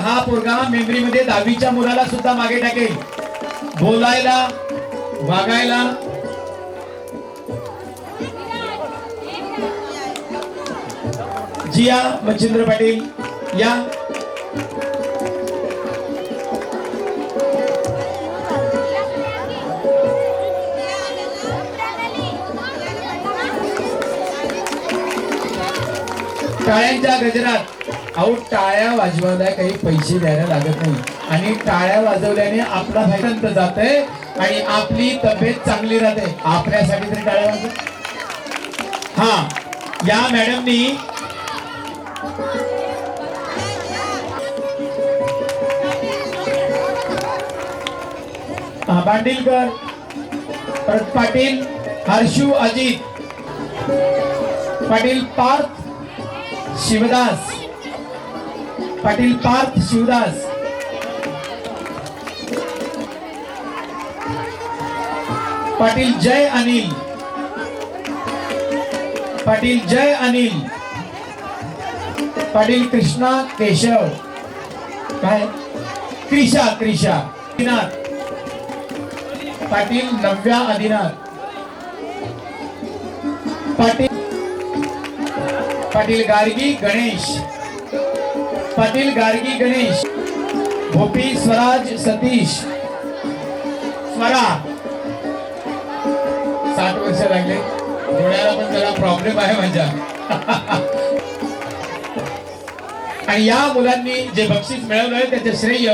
हा पोरगा मेमरीमध्ये 10वीच्या मुलाला सुद्धा मागे टाकेल, बोलायला, वागायला. जिया मच्छिंद्र पाटील या. टाळ्यांच्या गजरात. अहो, टाळ्या वाजवायला काही पैसे द्यायला लागत नाही आणि टाळ्या वाजवल्याने आपला फायदा जातंय आणि आपली तब्येत चांगली राहते. आपल्यासाठी तरी टाळ्या वाजव. हा, या मॅडमनी बांडिलकर, परत पाटील हर्षू अजित पाटील, पार्थ शिवदास पाटील, पार्थ शिवदास, पाटील जय अनिल, पाटील जय अनिल, पाटील कृष्णा केशव, काय क्रिशा क्रिशा आदिनाथ, पाटील नव्या आदिनाथ, पाटील पाटील गार्गी गणेश, पाटील गार्गी गणेश, भोपी स्वराज सतीश स्वरा. 60 वर्ष लागले, डोळ्याला पण जरा प्रॉब्लेम आहे माझ्या. आणि या मुलांनी जे बक्षीस मिळवलंय त्याचे श्रेय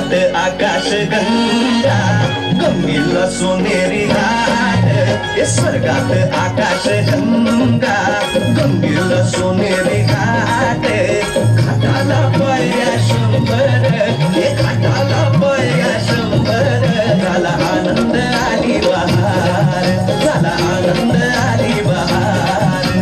स्वर्गात आकाश गंगा गंगेला सोनेरी घाट हे स्वर्गात आकाश गंगा गंगेला सोनेरी घाट घाटाला पाया शंभर हे घाटाला पाया शंभर झाला आनंद आली बहार झाला आनंद आली बहार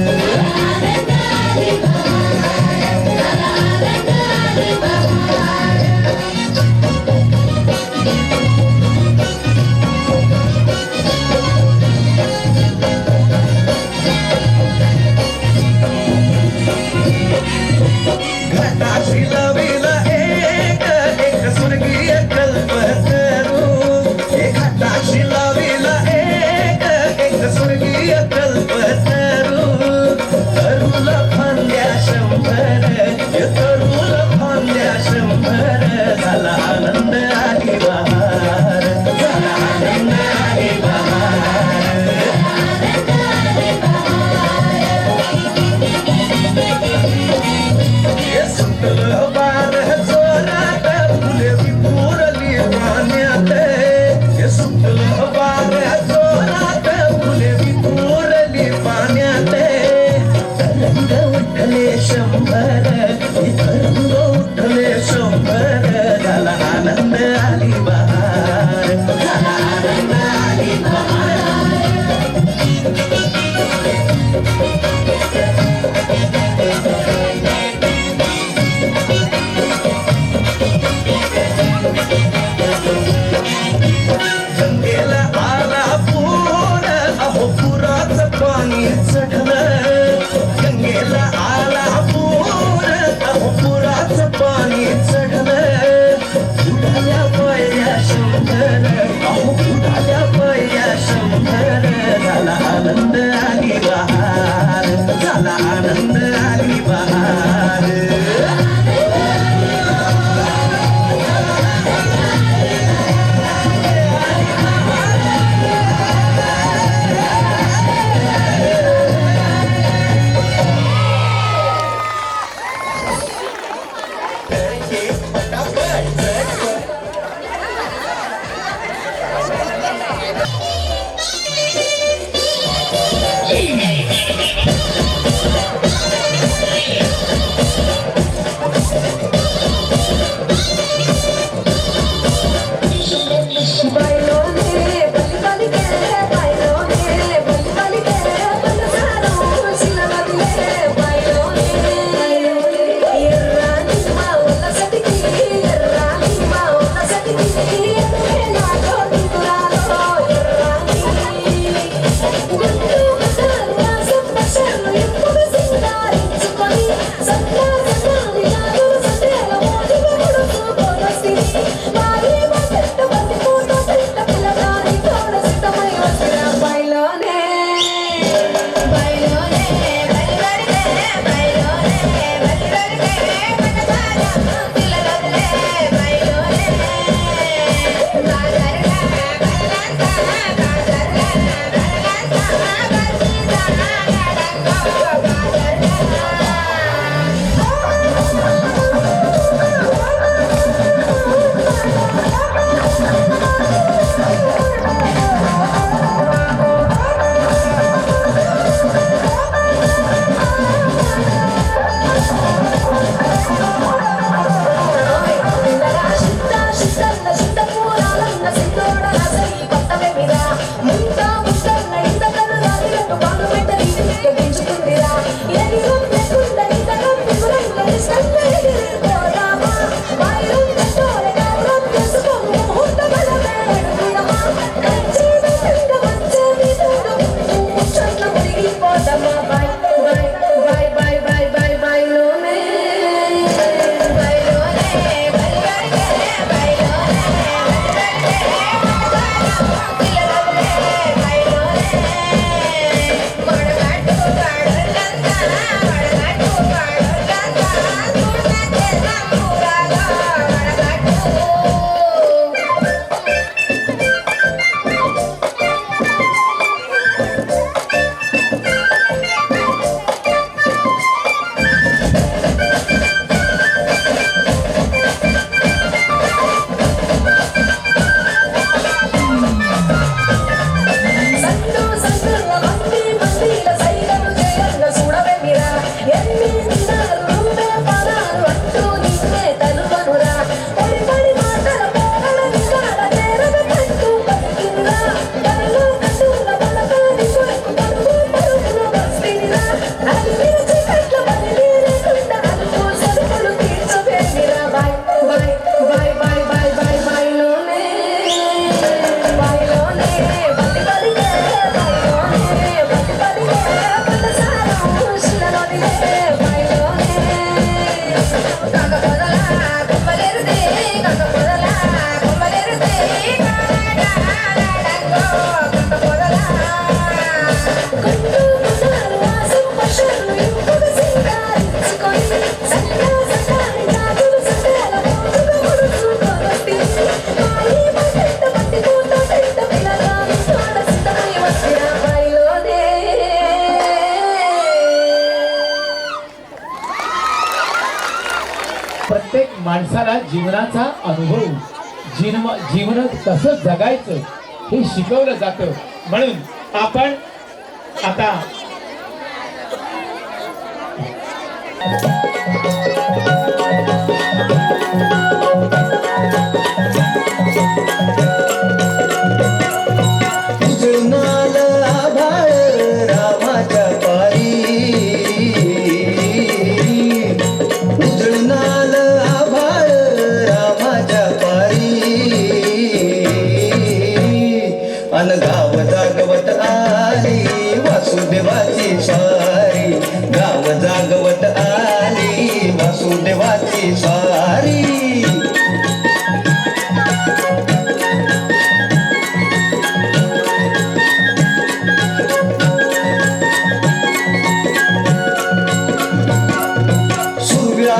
प्रत्येक माणसाला जीवनाचा अनुभव जीवन कसं जगायचं हे शिकवलं जातं. म्हणून आपण आता उजळणाल आभाळ रामाच्या पारी, उजळणाल आभाळ रामाच्या पारी, अन गाव जागवत आली वासुदेवाची स्वारी, गाव जागवत आली वासुदेवाची स्वारी.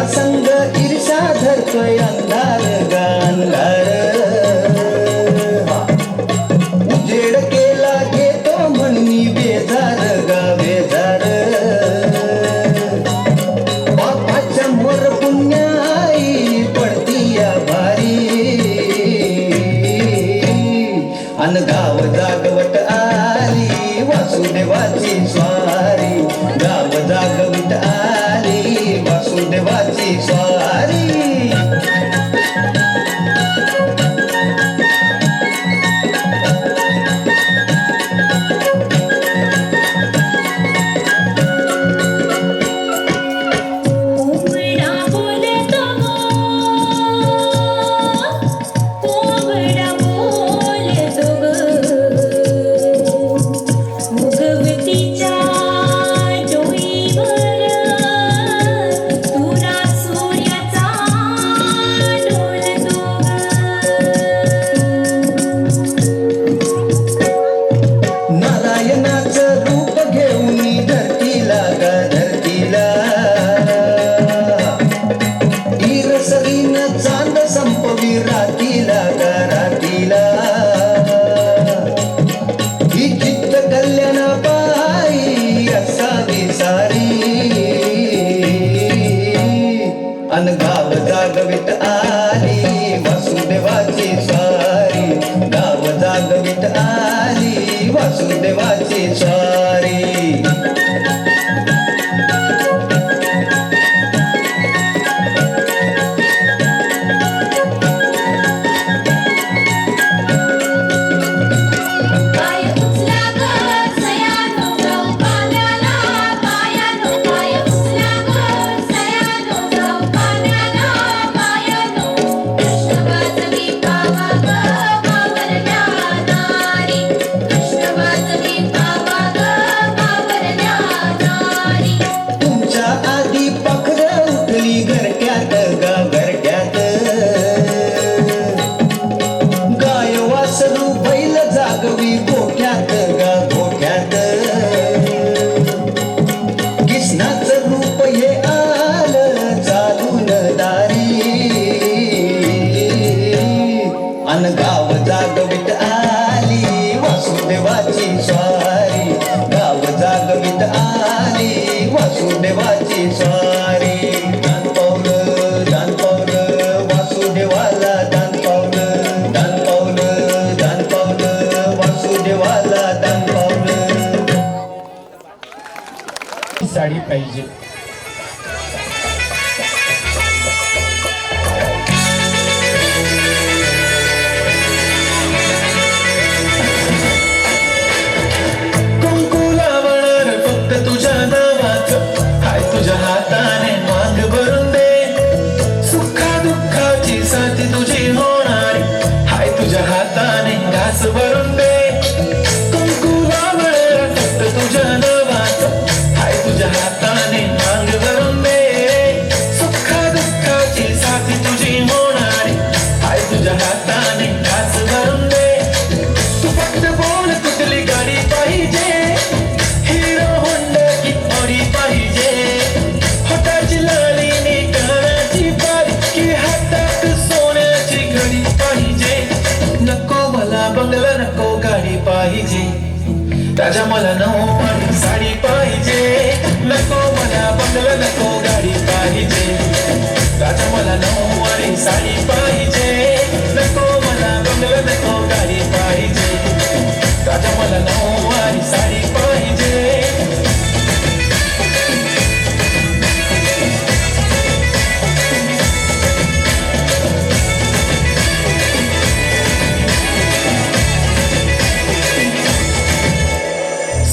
संग ईर्षा धरतोय अंधार गांधार, उजेड केला घेतो म्हणून बेजार गा बेजार, बापाच्या मोर पुण्याई पडती या भारी, अन गाव जागवत आली वासुदेवाची स्वारी, गाव जागवत आली वासुदेवाची स्वारी. अन गाव जागवित आली वासुदेवाची स्वारी, गाव जागवित आली वासुदेवाची स्वारी. गाव जागवित आली वासुदेवाची स्वारी, गाव जागवित आली वासुदेवाची स्वारी. दान पावलं वासुदेवाला दान पावलं, दान पावलं वासुदेवाला दान पावलं. साडी पाहिजे. राजा मला नऊ साडी पाहिजे, नको मला बंगला नको गाडी पाहिजे. राजा मला नऊवारी साडी पाहिजे, नको मला बंगला नको गाडी पाहिजे, राजा मला नऊवारी साडी पाहिजे.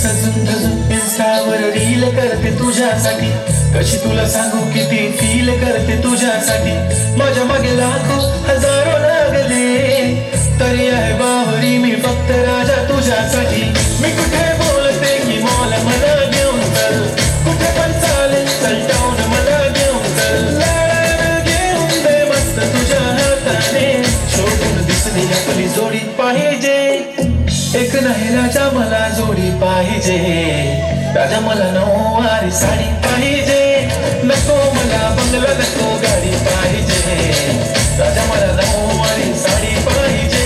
सजून धजून इंस्टावर रील करते तुझ्यासाठी, कशी तुला सांगू किती फील करते तुझ्यासाठी. माझ्या मागे लाखो हजारो लागले, तरी आहे बावरी मी फक्त राजा तुझ्यासाठी. मी कुठे बोलते की मॉल मला घेऊन चल, कुठे पण चालेल चल टाऊन मला घेऊन चल. लाडाला घेऊन दे मस्त तुझ्या हाताने, शोधून दिसली आपली जोडी पाहिजे, एक नाही राजा मला जोडी पाहिजे, राजा मला नऊवारी साडी पाहिजे, नको मला बंगला नको गाडी पाहिजे, राजा मला नऊवारी साडी पाहिजे,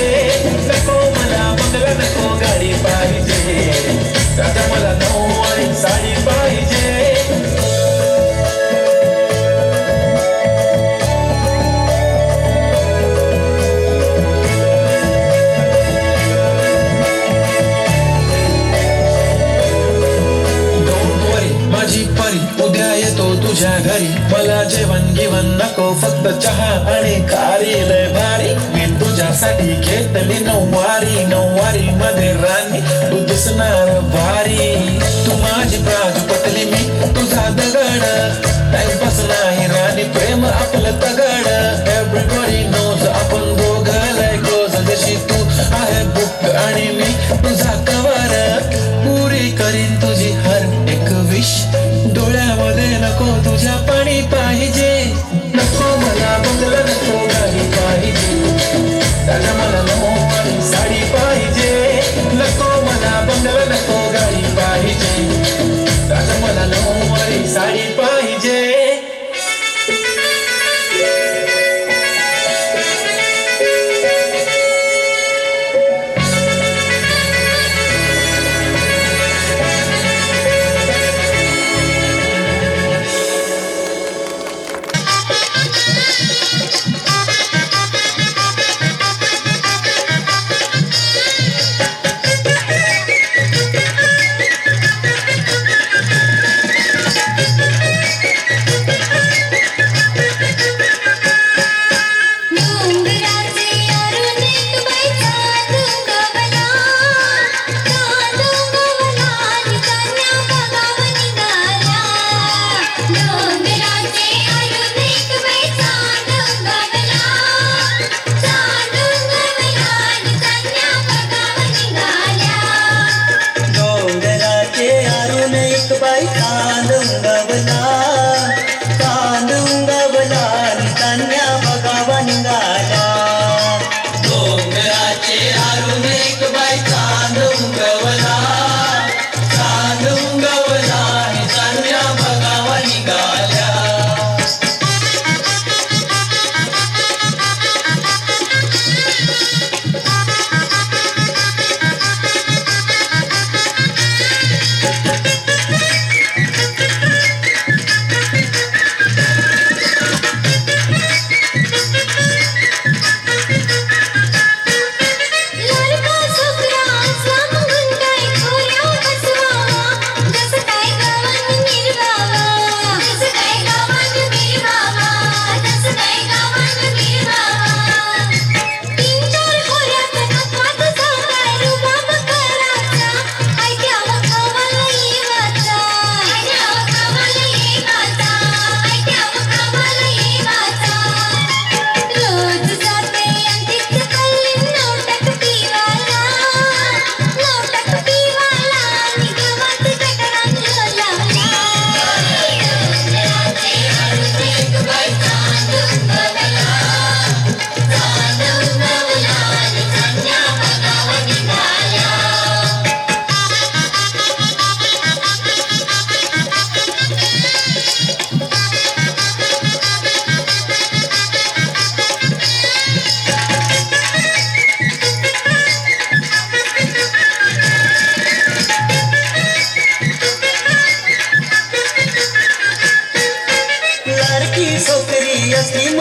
नको मला बंगला नको गाडी पाहिजे, राजा मला नऊवारी साडी पाहिजे. माझी परी उद्या येतो तुझ्या घरी, मला जेवण गिवण नको फक्त चहा आणि खारी लय भारी. मी तुझ्यासाठी घेतली नऊवारी, नऊवारी मध्ये राणी तू दिसणार भारी. तू माझी बाजू पटली मी तुझा दगड, टाइमपास नाही राणी प्रेम आपलं तगड. एव्हरीबडी नोज आपण दोघं लय क्लोज, जशी तू आहे बुक आणि मी तुझा कवर. पुरी करीन तुझी हर एक विश, डोळ्यामध्ये नको तुझ्या पाणी पाहिजे, नको मला बंगला नको गाडी पाहिजे, राजा मला नऊवारी साडी पाहिजे, नको मला बंगला नको गाडी पाहिजे, राजा मला नऊवारी साडी पाहिजे.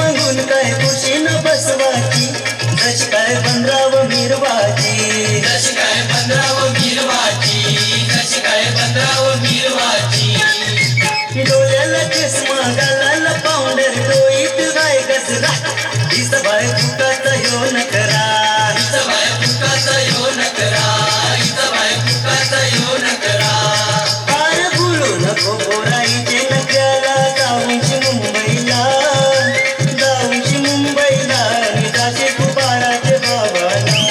मागून काय खुशी न बसवाची जशी काय पंधराव मिरवाची जशी काय 15 मिरवाची जशी काय 15 मिरवाची डोळ्याला चष्मा गालाला पावडर डोईत गाय गजरा दिस बाय फुटाचा ह्यो नकरा इथं बाय फुकाचा यो नकरा इथं बाय फुकाचा यो नकरा पार बोलू नको पोराईचे नकऱ्याला जाऊनशी मुंबईला आणि जाते कुबाराचे बाबाला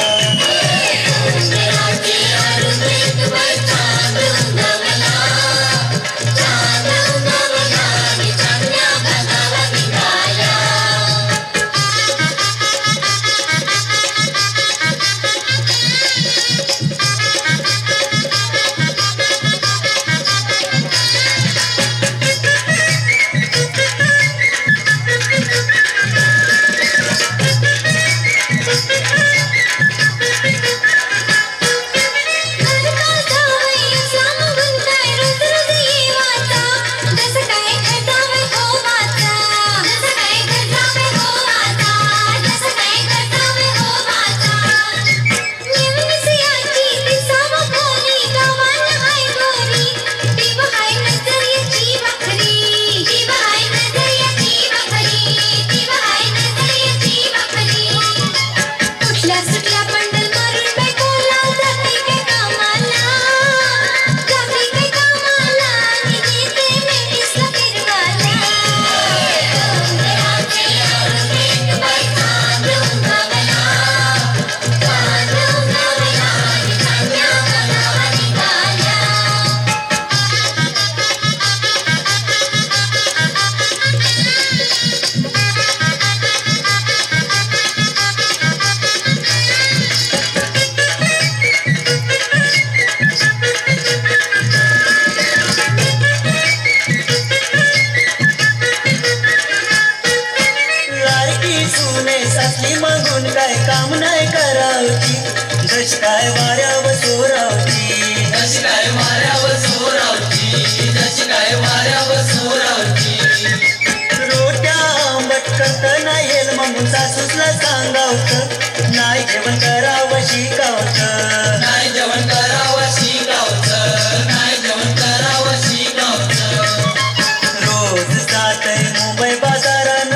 सासली मागून काय काम नाही करावची जशी काय वाऱ्यावर सोरावची जशी काय माऱ्यावर सोरावची जशी काय माऱ्यावर सोरावची रोट्या आंबट करत नाही येल म्हणून सासूसला सांगावत नाही जेवण करावं शिकावत नाही जेवण करावं शिकावचं नाही जेवण करावं शिकावचं रोज जातय मुंबई बाजारान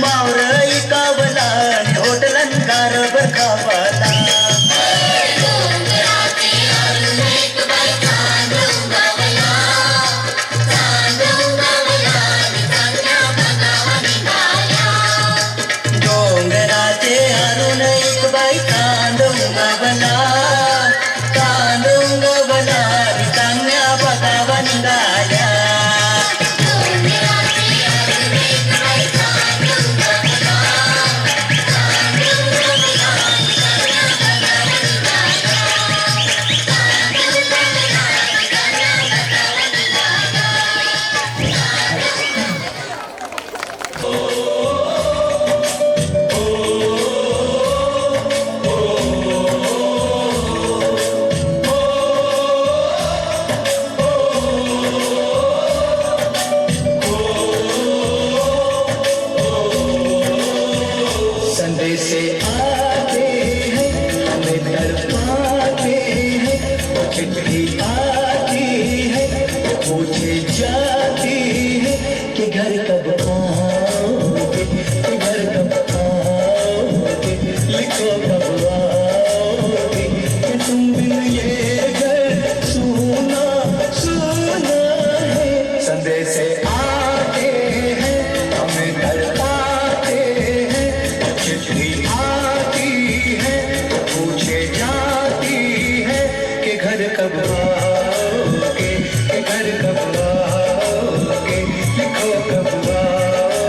मावर इकावला होटलन कारभार खावाला डोंगराचे हरून एक बाई तांडुंगवला चांगल्या बघावा निघाल्या से आते हैं हमें तड़पाते हैं चिट्ठी आती है पूछे जाती है कि घर कब आओगे कि घर कब आओगे लिखो कब आओगे कि तुम बिन ये घर सुना सुना है संदेश आते हैं हमें तड़पाते हैं चिट्ठी आती है पूछे जाती है कि घर कब आओगे कि घर कब आओगे लिखो कब आओगे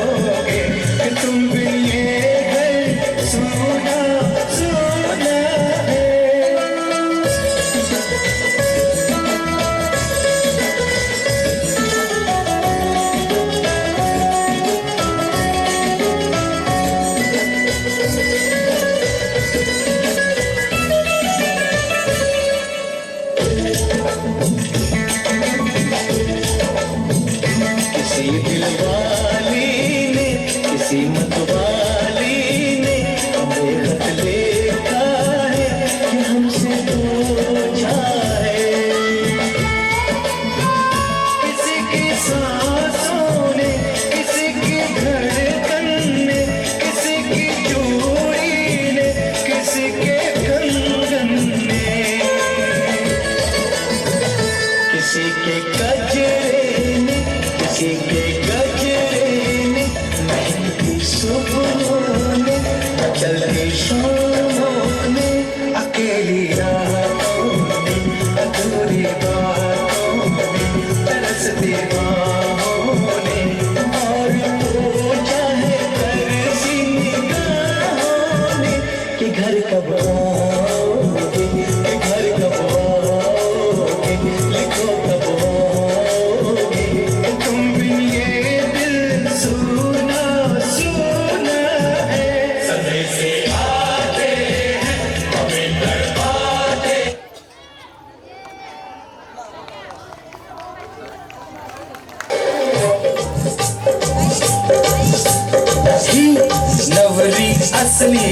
असली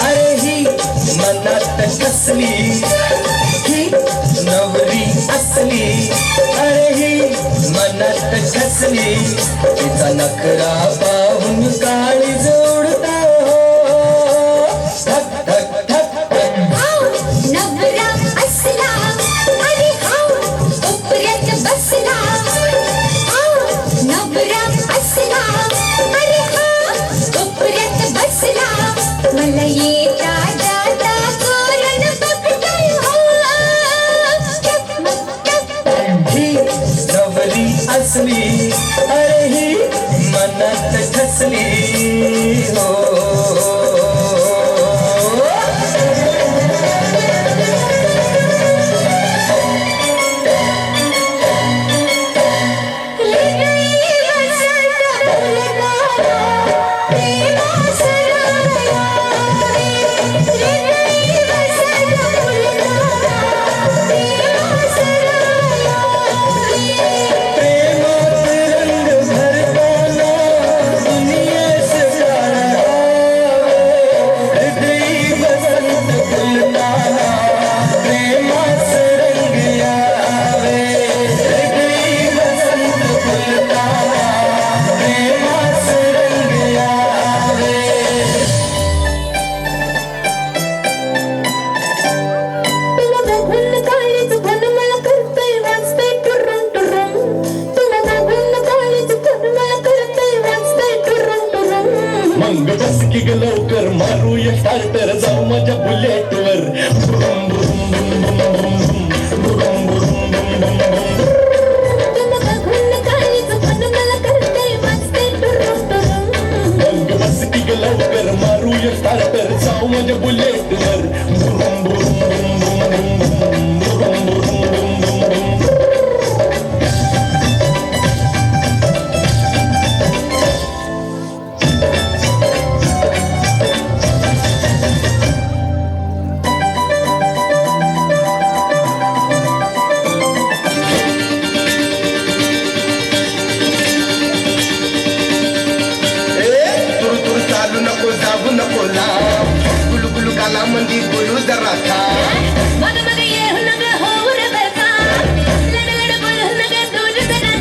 अरे ही मनात कसली ही नवरी असली अरे ही मनात कसली तिचा नखरा पाहून काळी जोडता धक धक धक धक नवरा असला आणि कोपऱ्यात बसला नवरा असला आणि कोपऱ्यात बसला मला येता जाता कोरण बघताय ही नवरी असली अरे ही मनात ठसली हो मग बस की ग लवकर मारूया स्टार्टर जाऊ माझ्या बुलेटवर बुरुम बुरुम बुरुम बुरुम बुरुम बुरुम मग बस की ग लवकर मारूया स्टार्टर जाऊ माझ्या बुलेटवर बुरुम बुरुम बुरुम बुरुम बुरुम बुरुम बुरुम बुरुम जाऊ नको ना गुलू गुलू काला मंदी बोलू जरा था मग ये नग होर बरका लड लड बोल नग दूर जरा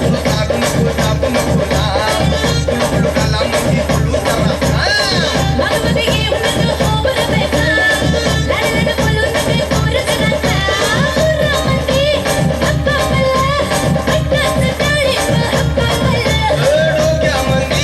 जाऊ नको ना गुलू गुलू काला मंदी बोलू जरा था मग ये नग होर बरका लड लड बोल नग दूर जरा रामंदी हक्का मला हक्काच टाळी हक्का मला डोक्या मंदी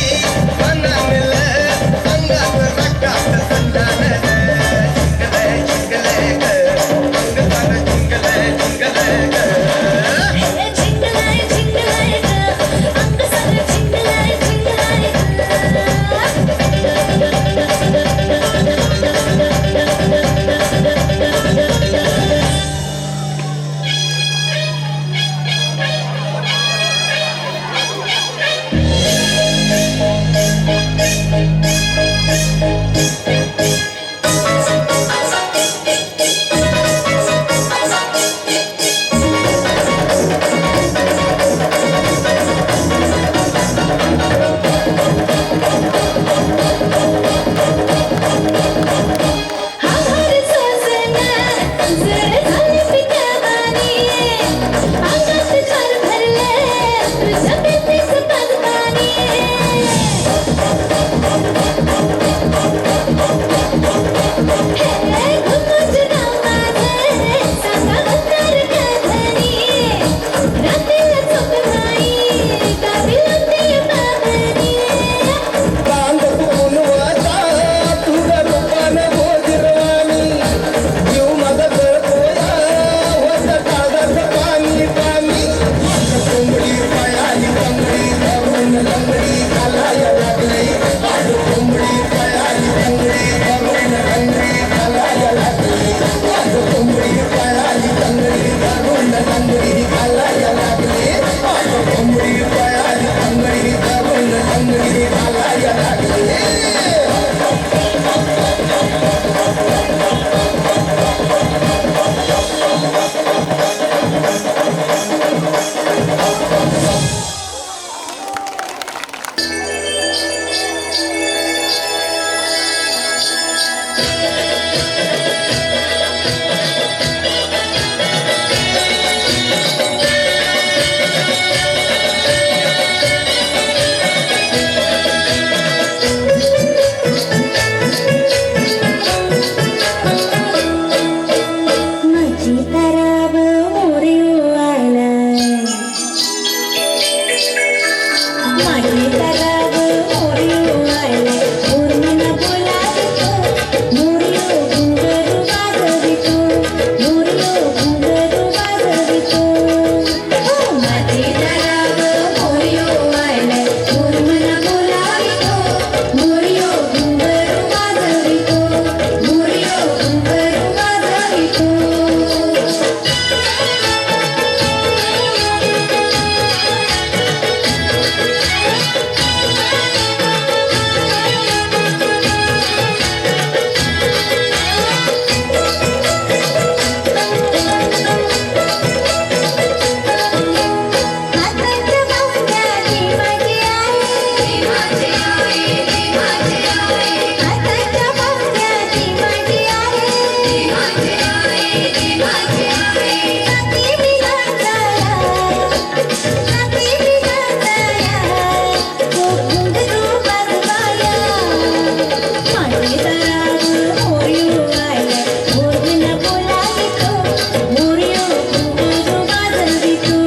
मोरयो घुंगरू वाजवी तू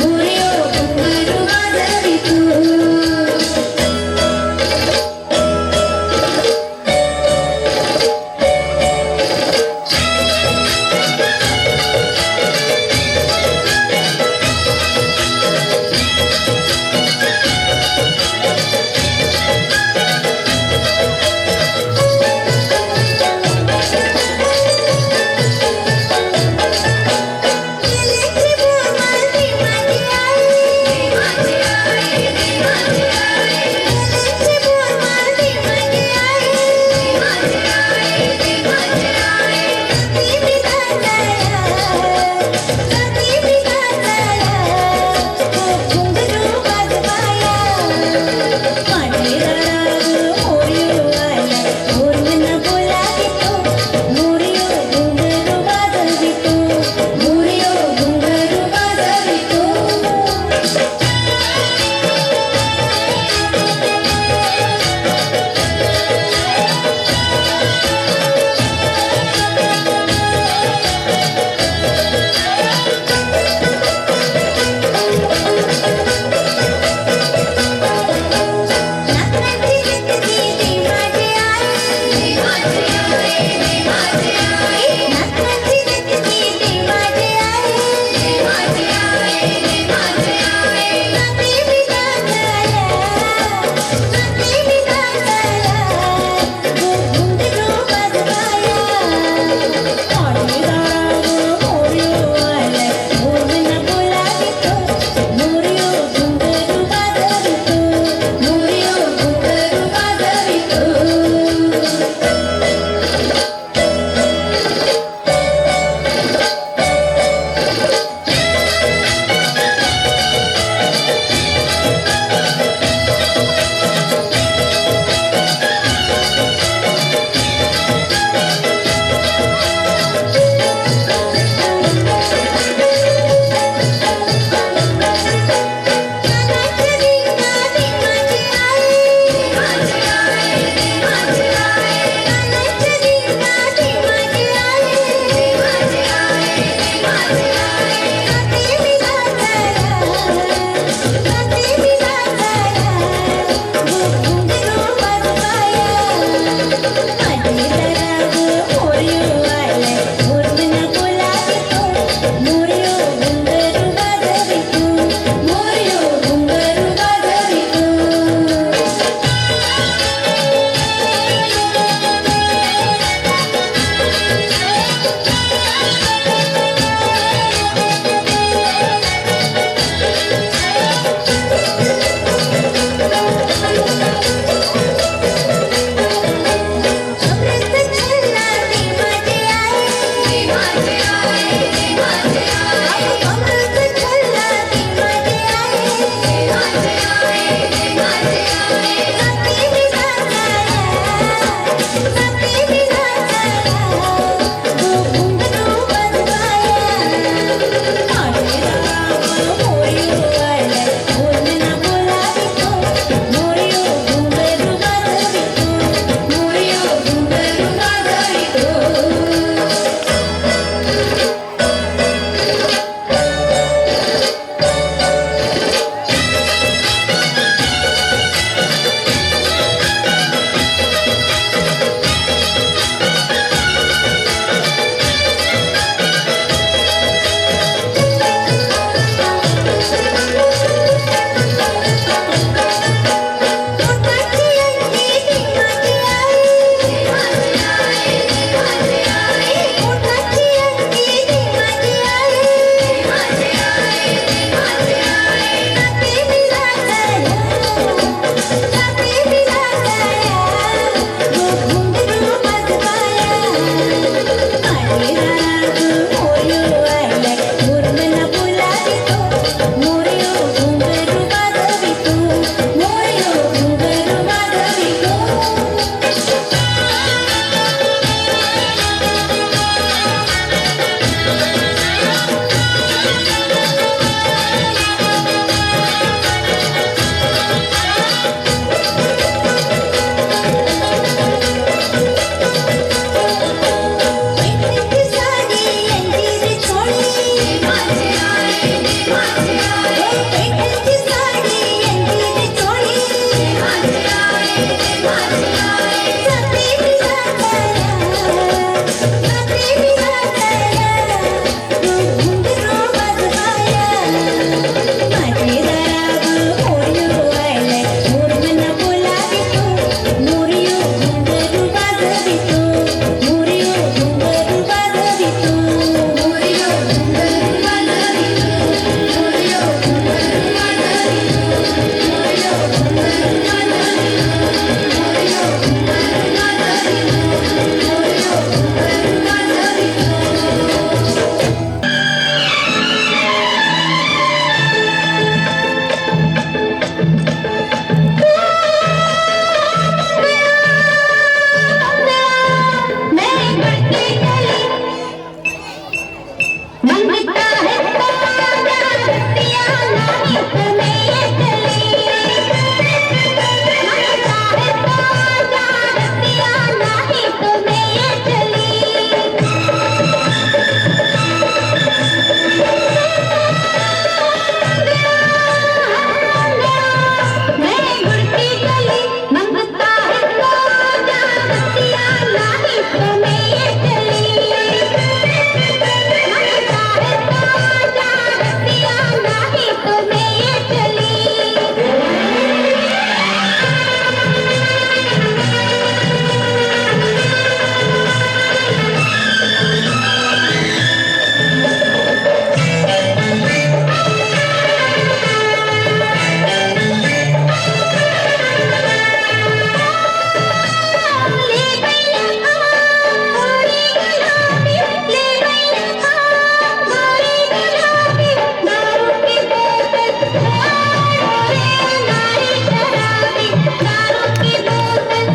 मोरयो घुंगरू वाजवी तू मंगता है तो रतिया नहीं तुम्हें ये चली मंगता है तो रतिया नहीं तुम्हें ये चली मैं गुड़ती चली मंगता है तो रतिया नहीं तुम्हें ये चली मंगता है तो रतिया नहीं तुम्हें ये चली ले गैया गोरी गुलाबी ले गैया गोरी गुलाबी दारू की बोतल रे नारी शराबी दारू की बोतल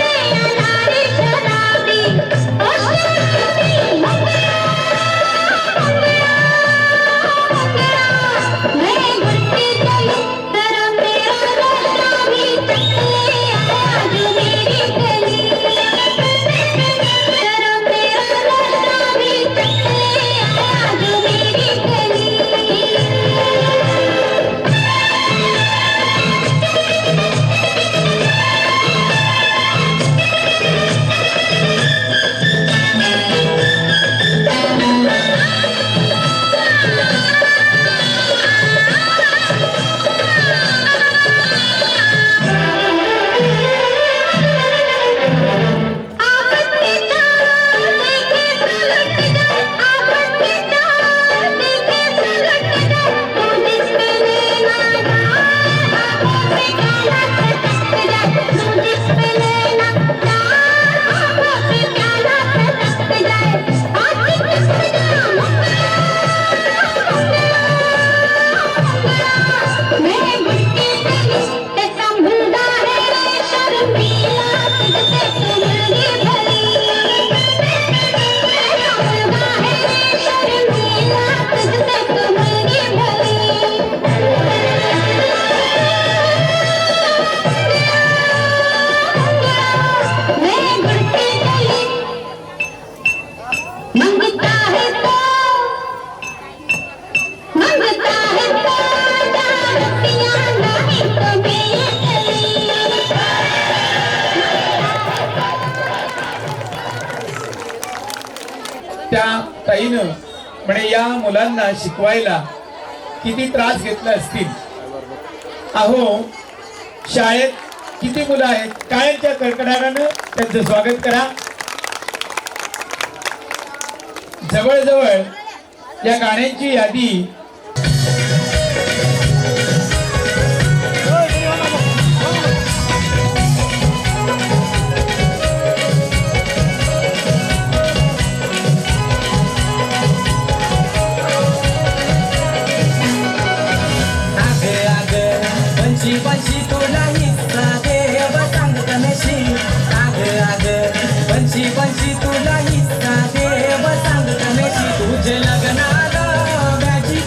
रे नारी शराबी ओ शराबी मैं गुड़ती चली तेरा मेरा नशा भी चले आज मेरी गली तेरा मेरा नशा भी चले आज मेरी गली मैं गुड़ती चली ते संभलदा है शर्मीला तुझसे तुमरी भली संभलदा है शर्मीला तुझसे तुमरी भली मैं गुड़ती चली मंगता है तो रतिया नहीं तुम्हें ये चली त्या ताईनं म्हणे या मुलांना शिकवायला किती त्रास घेतले असतील. अहो शाळेत किती मुलं आहेत. कायमच्या कडकडाटानं त्यांचं स्वागत करा. जवळजवळ या गाण्यांची यादी पंची तुला हिस्सा देव सांगत नशी पंची तुला हिस्सा देव सांगत नशी तुझे लग्नाला व्याजी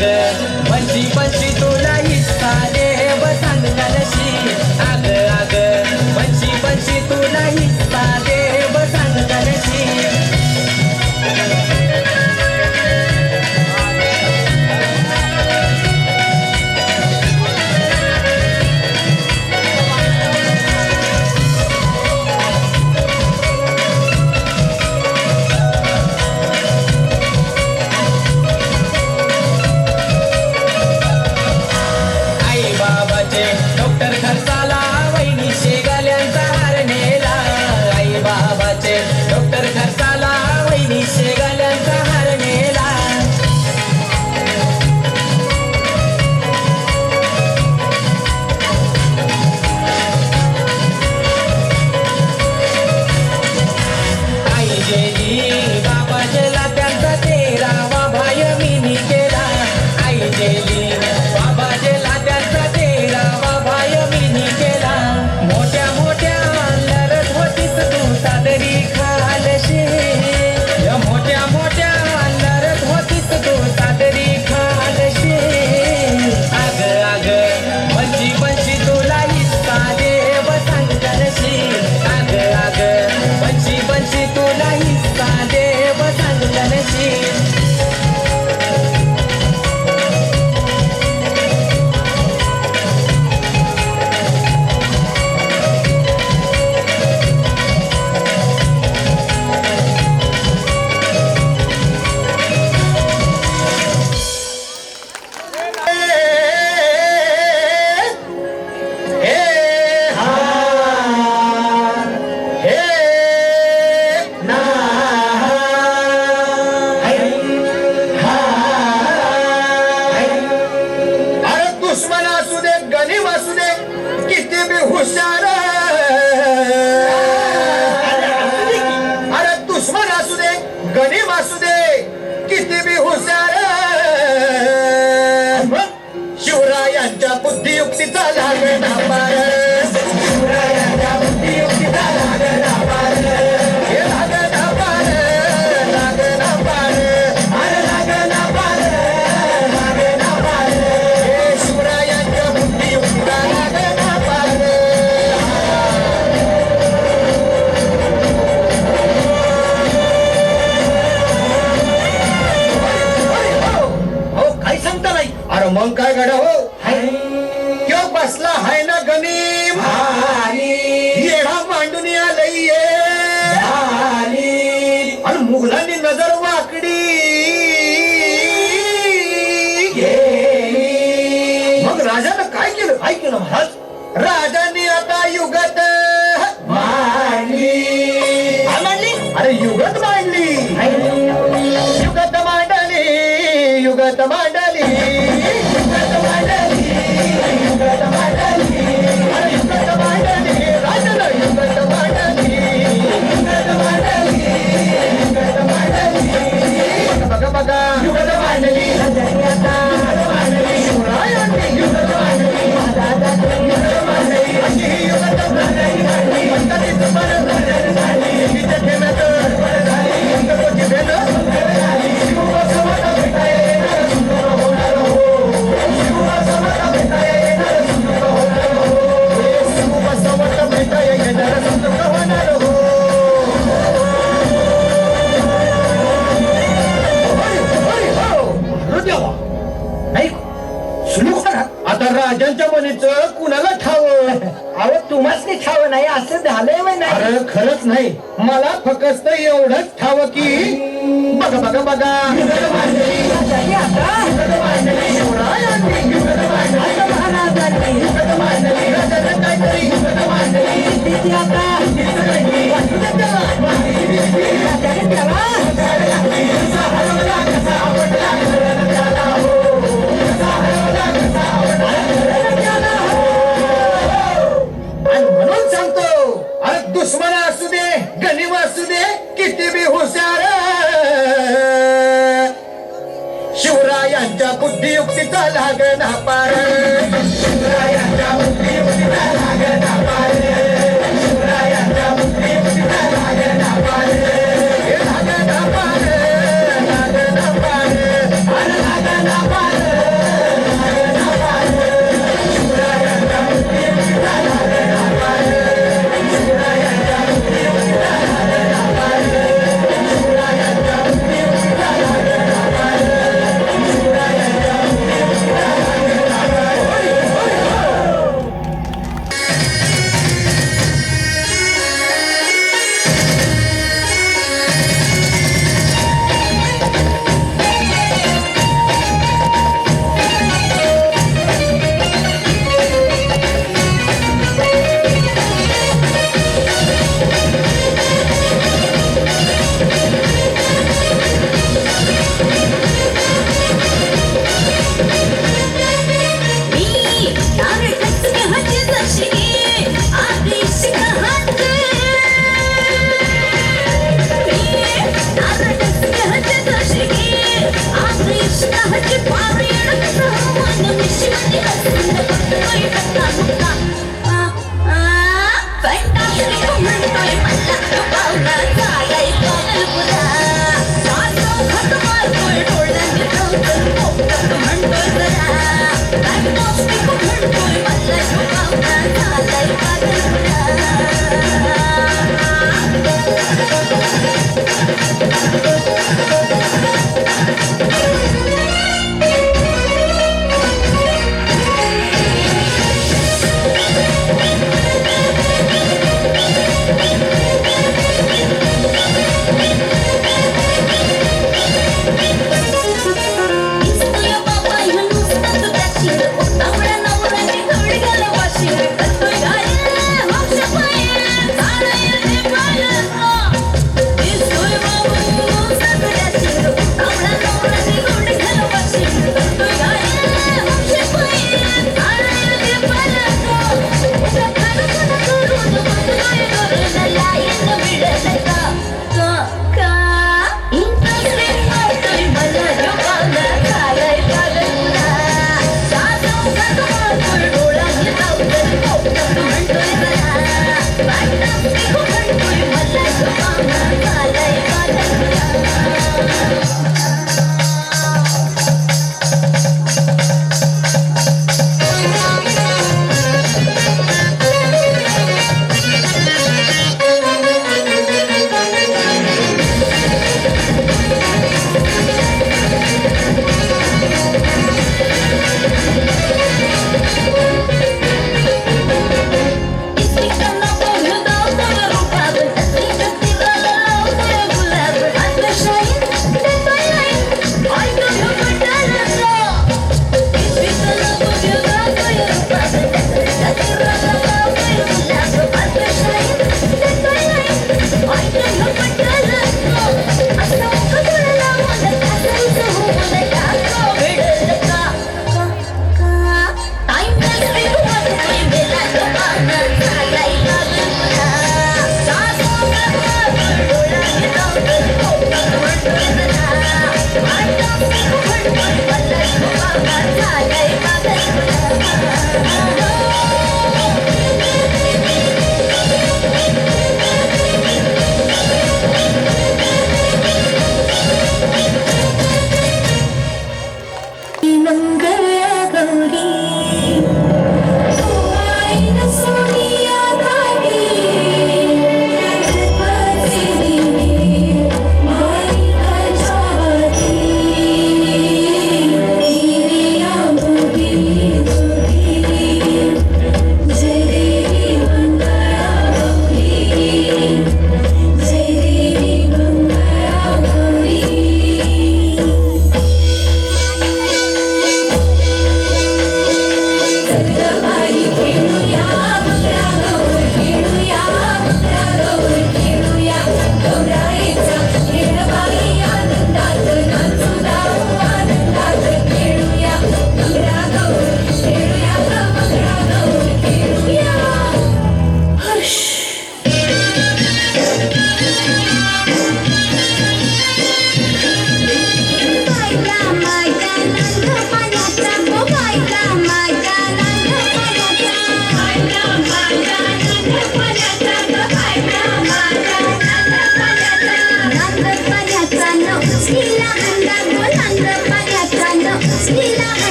आग पंची पंची तुला हिस्सा देव सांगता नशी आग आग पंची पंची तुला हिस्सा देव सांगता नशी आई बाबाचे डॉक्टर खर्चाला वहिनी शेगाल्यांचा हार नेला आई बाबाचे डॉक्टर खर्चाला वहिनी शेगाल्यांचा हार नेला आई गेली बाबा गेला त्यांचा 13वा भाय मिनी केला आई गेली बाबा गेला त्यांचा 13वा भाय मिनी केला मोठ्या मोठ्या लढत होतीस तू सादरी खालशी या मोठ्या मोठ्या लढत होतीस तू सादरी खालशी आग आग पंची पंची तुला हिस्सा देव सांगता नशी आग आग पंची पंची तुला हिस्सा देव सांगता नशी अरे दुश्मन असू दे गरीब असू दे किती बी हुशार अरे दुश्मन असू दे गरीब असू दे किती बी हुशार शिवरायांच्या बुद्धियुक्तीचा लागणा पार शिवरायांच्या बुद्धियुक्तीचा लागणा पार हे लागणा पार लागणा पार अरे लागणा पार लागणा पार हे शिवरायांच्या बुद्धियुक्तीचा लागणा पार हो काय सांगता नाही अरे मग काय घड हो त्यो बसला हाय ना गनीम येडा मांडून आलंय आणि मुघलांनी नजर वाकडी मग राजानं काय केलं ऐक ना महाराज राजाने आता युगत मांडली अरे युगत मांडली युगत मांडली युगत मांडली युगत मांडली युगत मांडली अरे युगत मांडली राजानं युगत मांडली युगत मांडली युगत मांडली बघा बघा युगत मांडली राजाने आता युगत मांडली शिवरायांनी युगत मांडली महाराजांनी युगत मांडली अशी ही युगत मांडली पंचायतीचं बरं झाली हिच्या ठेव्याचं बरं झाली अंतर्गत भेद झाली शिवसमाजा भेटाय येणार सुंदर होणार हो शिवसमाजा भेटाय येणार सुंदर होणार हो शिवसमाजा भेटाय येणार सुंदर होणार हो आता राजांच्या मनीचं कुणाला ठावं अहो तुम्हाच नाही ठाव नाही असं झालंय वय नाही अरे खरंच नाही मला फक्त एवढंच ठाव की बघा बघा बघा राजाने आता शिवरायांनी आता महाराजांनी राजानं काहीतरी किती आता राजाने त्याला आणि म्हणून सांगतो अरे दुश्मन असू दे गनीम असू दे किती बी हुशार शिवरायांच्या बुद्धियुक्तीचा लागणा पार शिवरायांच्या बुद्धियुक्तीचा लागणा पार शिवरायांच्या बुद्धियुक्तीचा लागणा पार हे लागणा पार लागणा पार अरे लागणा पार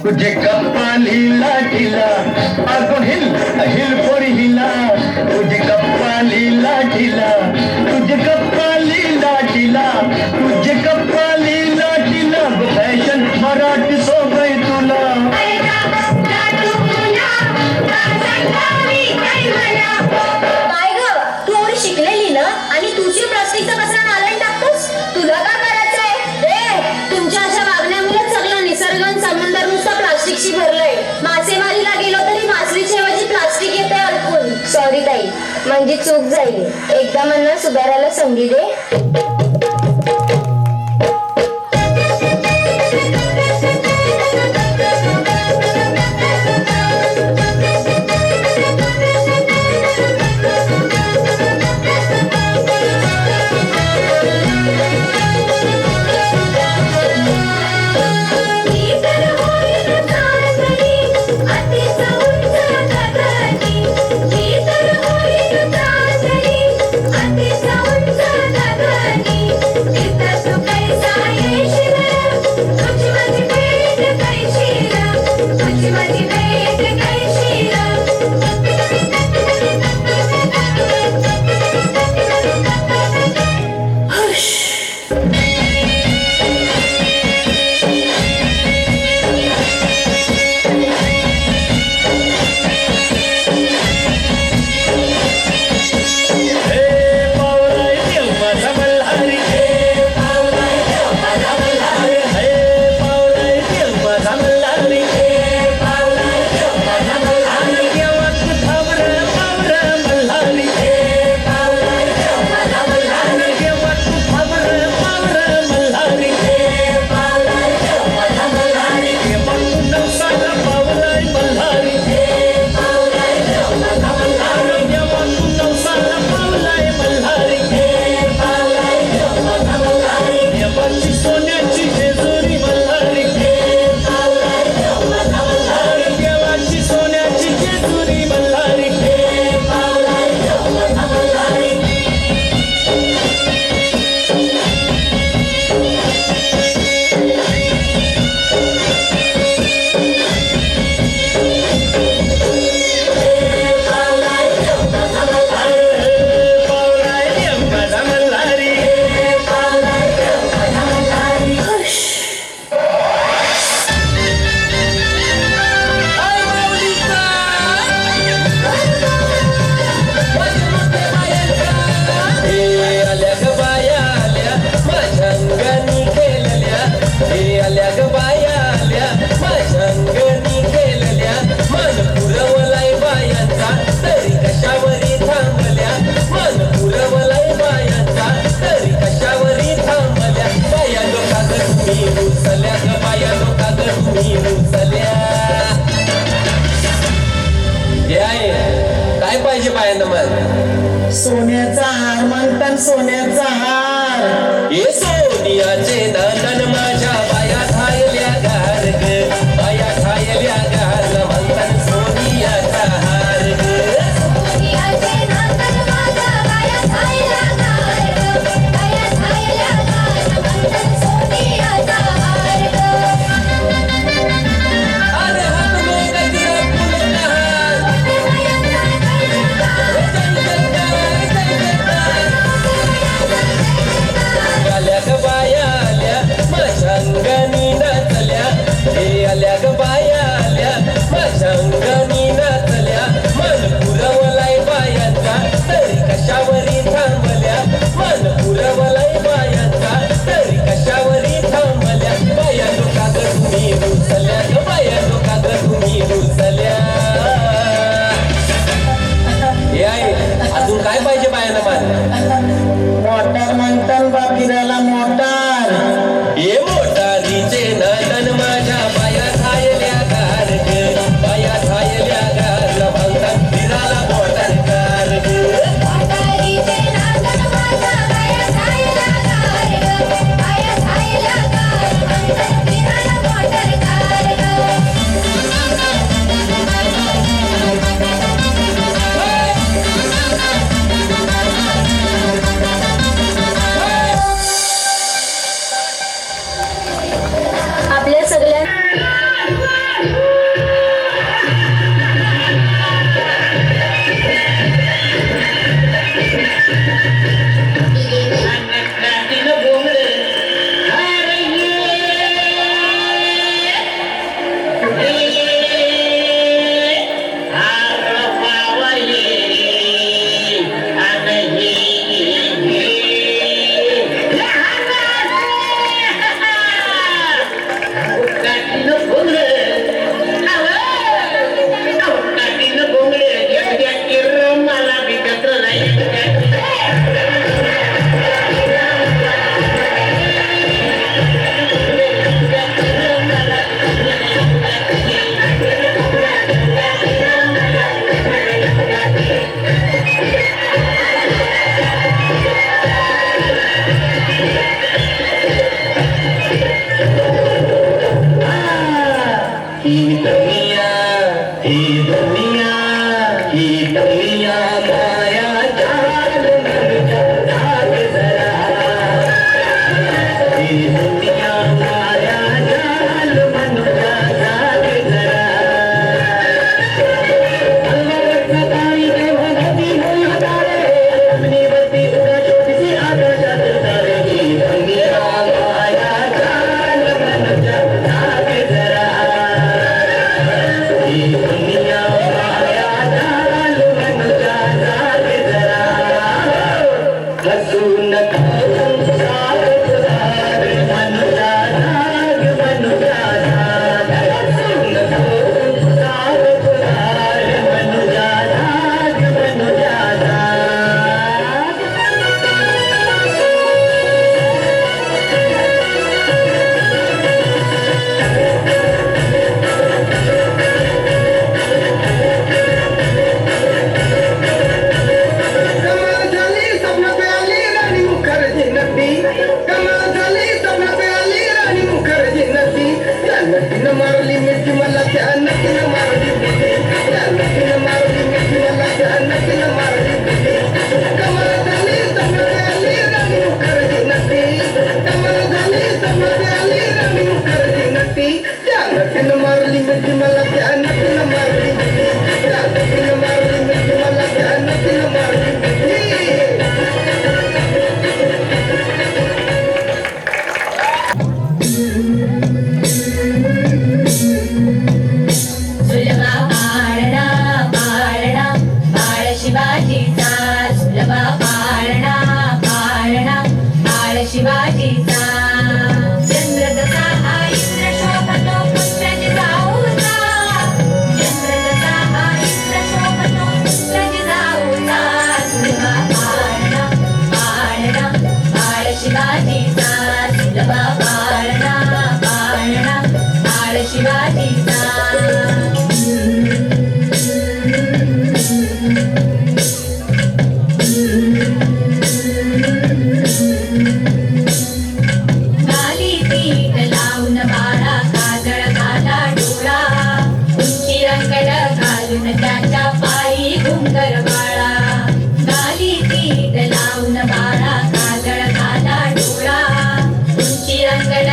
तुझे कपाली लाटीला अगो हिल हिल पोरी हिला तुझे कपाली लाटीला तुझे कपाली लाटीला तुझे कपाली लाटीला फॅशन मराठी सो गई तुला काय ग तू एवढी शिकलेली ना आणि तुझी प्लास्टिकचा कचरा नाल्यात टाकतोस तुला काय करायचंय तुमच्या अशा वागण्यामुळे सगळं निसर्ग आणि समंदर नुसतं प्लास्टिकशी भरलंय मासेमारीला गेलो तरी मासळीच्या ऐवजी प्लास्टिक येते अडकून सॉरी ताई म्हणजे चूक झाली एकदा मला सुधारायला संधी दे काय पाहिजे बायांना मग सोन्याचा हार म्हणतात सोन्याचा हार हे सोनियाचे नंदन माझ्या बाया खायल्या गार ग बाया खायल्या गार म्हणतात सोनियाचा हार ग अरे हात लोकांची फुलत आल्या ग बाया आल्या माझ्या अंगणी नाचल्या हे आल्या ग बाया आल्या माझ्या अंगणी नाचल्या मन पुरवलाय बायांचा तरी कशावरी थांबल्या मन पुरवलाय बायांचा तरी कशावरी थांबल्या बाया लोका ग तुम्ही रुसल्या ग बाया लोका ग तुम्ही रुसल्या हे आहे अजून काय पाहिजे बायांना मान मोटार म्हणतात बाकीराला मोटार ये मोटारीचे नंदन माझ्या बाया खायल्या गार ग बाया खायल्या गार म्हणतात फिराला मोटार कार ग दुनिया माया जाल मनुजा जाग जरा सकाळी केव्हा नदी होई तारे अग्निवती उगा छोटीशी आकाशात तारे ही दुनिया माया जाल मनुजा जाग जरा ही दुनिया माया जाल मनुजा जाग जरा हसू नका मनुजा जाग मनुजा जाग हसू नको मनुजा जाग मनुजा जाग कमाल झाली स्वप्नात आली राणी मुखर्जी नदी कमाल झाली स्वप्नात आली राणी मुखर्जी नदी त्या नदीनं मारली मिठी मला त्या नदीनं मारली मिठी त्या नदीनं मारली मिठी मला त्या नदीनं मारली मिठी कमाल झाली स्वप्नात आली राणी मुखर्जी नदी कमाल झाली स्वप्नात आली राणी मुखर्जी नदी त्या नदीनं मारली मिठी मला त्या नदीनं मारली मिठी त्या नदीनं मारली मिठी मला त्या नदीनं मारली मिठी सुलभा पाळणा पाळणा बाळ शिवाजीचा सुलभा पाळणा पाळणा बाळ शिवाजीचा चंद्र जसा हा इंद्र शोभतो पुत्रज जाऊचा चंद्र जसा हा इंद्र शोभतो पुत्रज जाऊचा सुलभा पाळणा पाळणा बाळ शिवाजीचा सुलभा पाळणा पाळणा बाळ शिवाजीचा गाली पीठ लावून बाळा काजळ घाला डोळा उंची रंगड घालून त्याच्या पायी घुंगर बाळा गाली पीठ लावून बाळा काजळ घाला डोळा उंची रंगड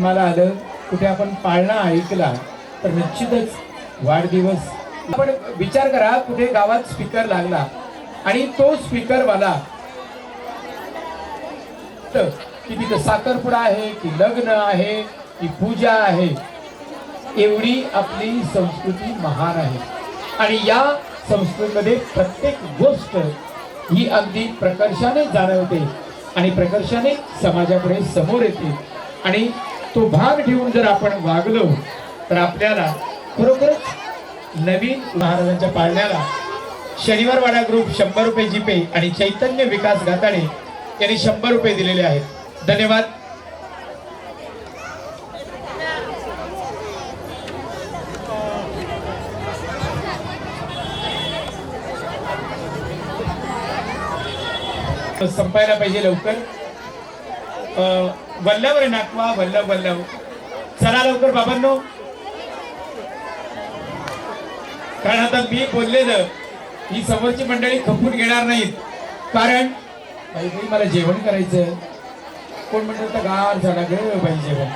कामाला आलं, कुठे आपण पाळणा ऐकला तर निश्चितच वाढदिवस. आपण विचार करा, कुठे गावात स्पीकर लागला आणि तो स्पीकरवाला की तिथं साखरपुडा आहे, की लग्न आहे, की पूजा आहे, एवढी आपली संस्कृती महान आहे. आणि या संस्कृतीमध्ये प्रत्येक गोष्ट ही अगदी प्रकर्षाने जाणवते आणि प्रकर्षाने समाजापुढे समोर येते. आणि तो भाग ठेवून जर आपण वागलो तर आपल्याला खरोखरच नवीन महाराजांच्या पाळण्याला शनिवारवाडा ग्रुप 100 रुपये जीपे आणि चैतन्य विकास गाताडे यांनी 100 रुपये दिलेले आहेत. धन्यवाद. संपायला पाहिजे लवकर. वल्लभ रे नाकवा, वल्लभ वल्लभ. चला लवकर बाबांनो, कारण आता मी बोललेलं ही समोरची मंडळी खपून घेणार नाहीत. कारण बाई मला जेवण करायचं. कोण म्हणत होतं गार झाला ग बाई जेवण.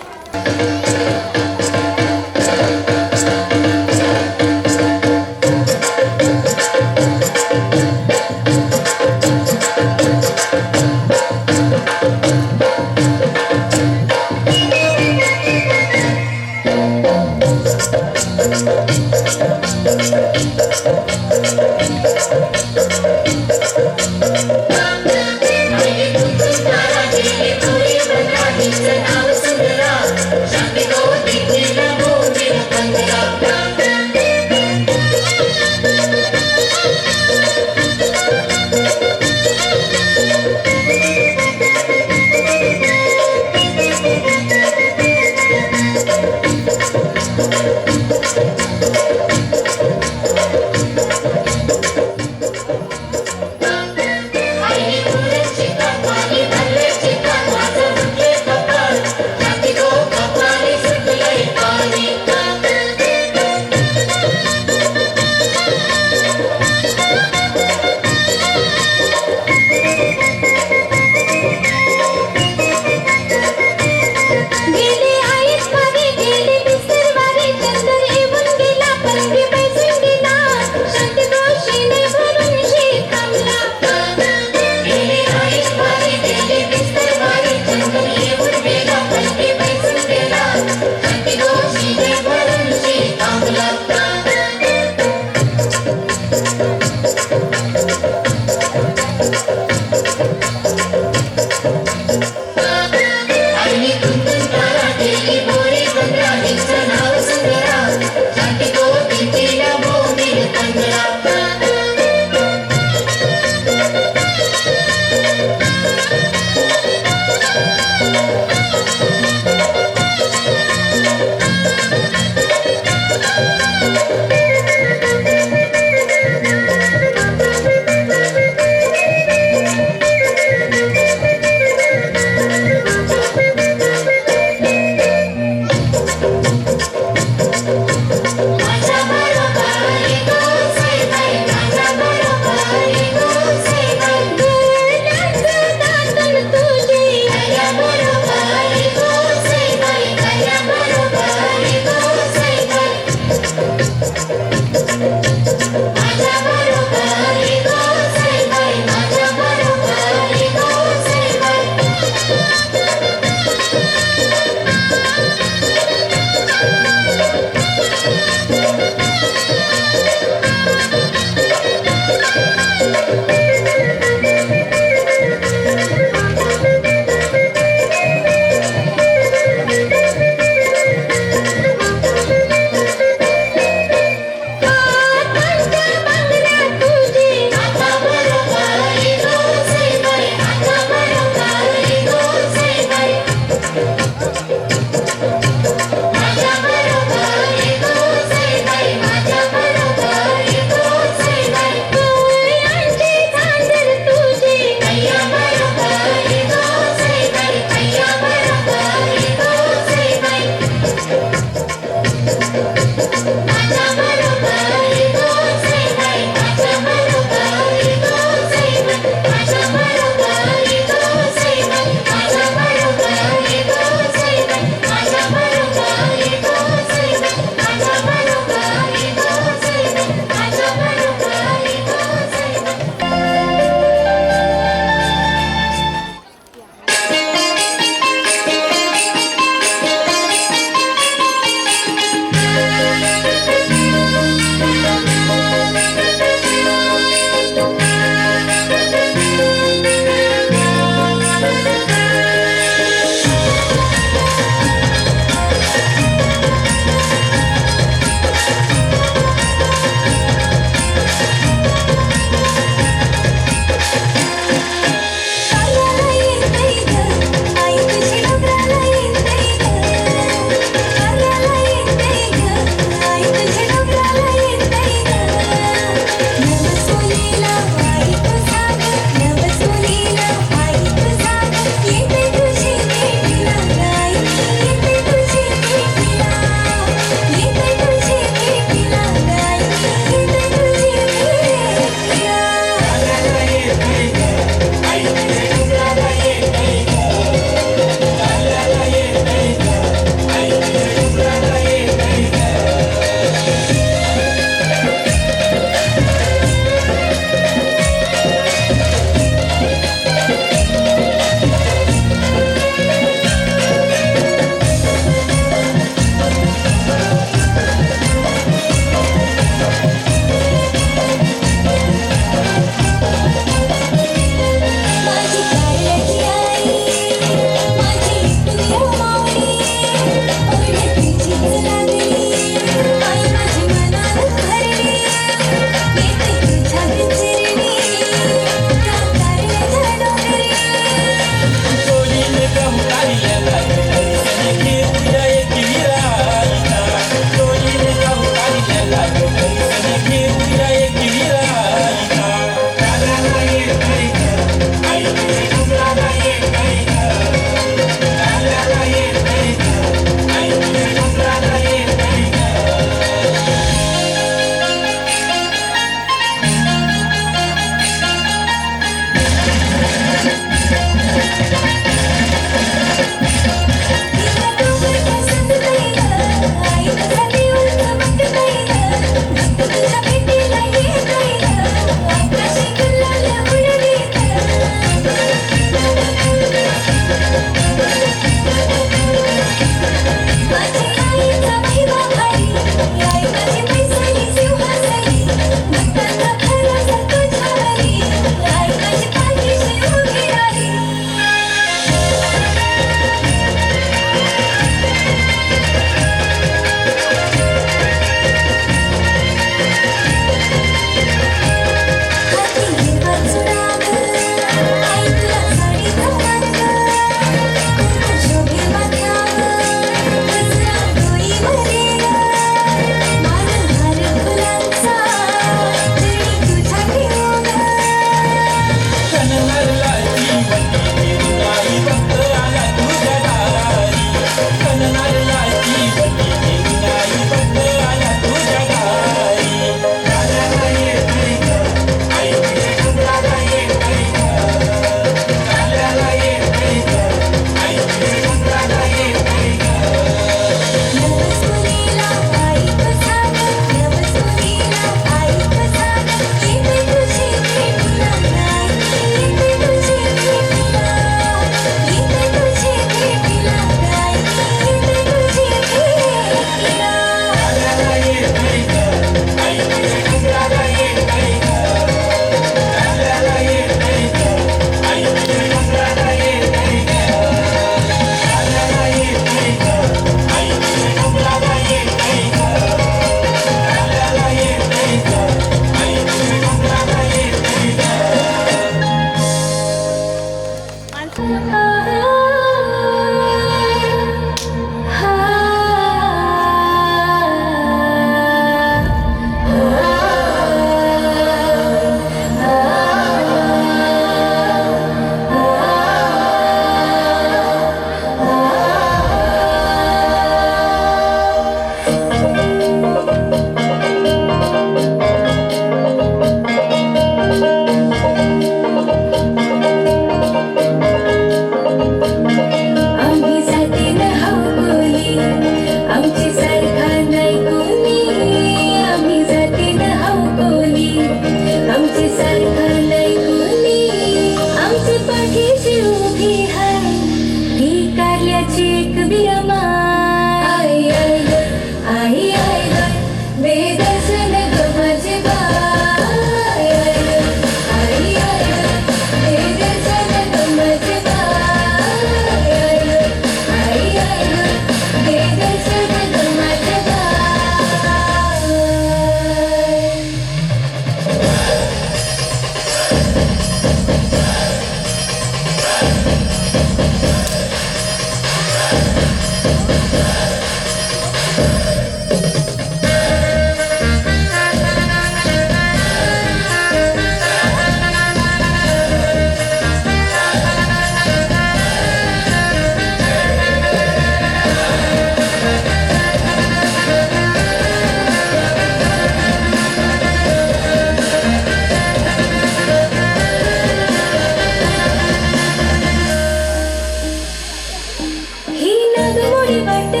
ही नागमोडी वाट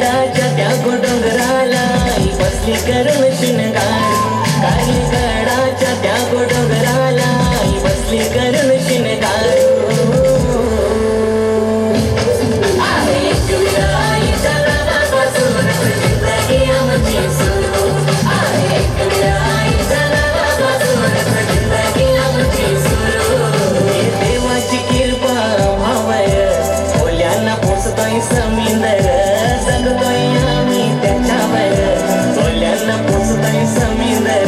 गडाच्या त्या डोंगराला बसली करून शिणगार काली गडाच्या त्या डोंगराला बसली करून शिणगार आहे एक विराईच्या नावापासूनच जिंदगी आमची सुरू आहे एक विराईच्या नावापासूनच जिंदगी आमची सुरू हे देवाची कृपा भावय ओल्यांना पोचतोय समिंदर जगतोय आम्ही त्याच्यावर ओल्यांना पोचतोय समिंदर